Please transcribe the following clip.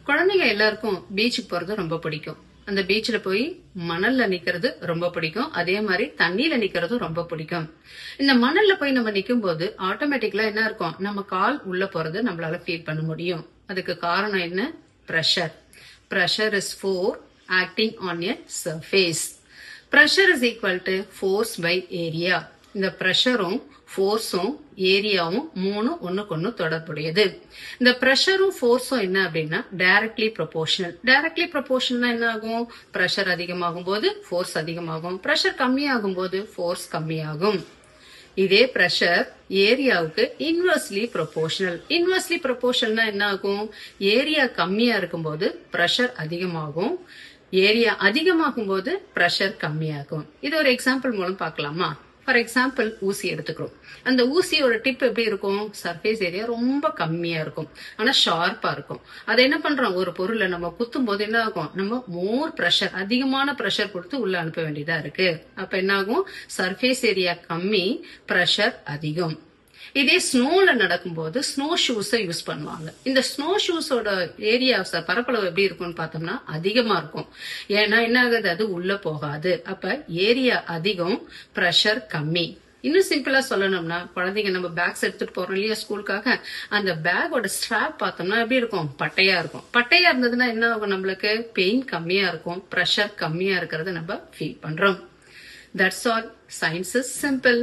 குழந்தைங்க எல்லாருக்கும் பீச்சுக்கு போறது ரொம்ப பிடிக்கும். அந்த பீச்ல போய் மணல்ல நிக்கிறது ரொம்ப பிடிக்கும். அதே மாதிரி தண்ணியில நிக்கிறதும் ரொம்ப பிடிக்கும். இந்த மணல்ல போய் நம்ம நிக்கும் போது ஆட்டோமேட்டிக்கலா என்ன இருக்கும், நம்ம கால் உள்ள போறது நம்மளால ஃபீல் பண்ண முடியும். அதுக்கு காரணம் என்ன? Pressure. Pressure is force acting on a surface. Pressure is equal to force by area. இந்த பிரஷரும் ஃபோர்ஸும் ஏரியாவும் மூணு ஒண்ணுக்கு ஒண்ணு தொடர்புடையது. இந்த பிரஷரும் ஃபோர்ஸும் என்ன அப்படின்னா டைரக்ட்லி ப்ரொபோர்ஷனல். டைரக்ட்லி ப்ரொபோர்ஷனல்னா என்ன ஆகும்? பிரஷர் அதிகமாகும் போது ஃபோர்ஸ் அதிகமாகும், பிரஷர் கம்மியாகும் போது ஃபோர்ஸ் கம்மியாகும். இதே பிரஷர் ஏரியாவுக்கு இன்வெர்ஸ்லி ப்ரொபோர்ஷனல். இன்வெர்ஸ்லி ப்ரொபோர்ஷனல்னா என்ன ஆகும்? ஏரியா கம்மியா இருக்கும்போது பிரஷர் அதிகமாகும், ஏரியா அதிகமாகும் போது பிரஷர் கம்மியாகும். இது ஒரு எக்ஸாம்பிள் மூலம் பார்க்கலாமா? ஃபார் எக்ஸாம்பிள் ஊசி எடுத்துக்கிறோம். அந்த ஊசியோட டிப் எப்படி இருக்கும்? சர்ஃபேஸ் ஏரியா ரொம்ப கம்மியா இருக்கும், ஆனா ஷார்ப்பா இருக்கும். அதை என்ன பண்றோம்? ஒரு பொருளை நம்ம குத்தும் போது என்ன ஆகும்? நம்ம மோர் பிரஷர், அதிகமான பிரஷர் கொடுத்து உள்ள அனுப்ப வேண்டியதா இருக்கு. அப்ப என்ன ஆகும்? சர்ஃபேஸ் ஏரியா கம்மி, பிரஷர் அதிகம். இதே ஸ்னோல நடக்கும்போது ஸ்னோ ஷூஸை யூஸ் பண்ணுவாங்க. இந்த ஸ்னோ ஷூஸோட ஏரியா பரப்பளவு எப்படி இருக்கும்னு பார்த்தோம்னா அதிகமா இருக்கும். ஏன்னா என்ன ஆகுது? அது உள்ள போகாது. அப்ப ஏரியா அதிகம், பிரஷர் கம்மி. இன்னும் சிம்பிளா சொல்லணும்னா, குழந்தைங்க நம்ம பேக்ஸ் எடுத்துட்டு போறோம் இல்லையா ஸ்கூலுக்காக, அந்த பேக்கோட ஸ்ட்ராப் பார்த்தோம்னா எப்படி இருக்கும்? பட்டையா இருக்கும். பட்டையா இருந்ததுன்னா என்ன ஆகும்? நம்மளுக்கு பெயின் கம்மியா இருக்கும், பிரஷர் கம்மியா இருக்கிறத நம்ம ஃபீல் பண்றோம். That's all. Science is simple.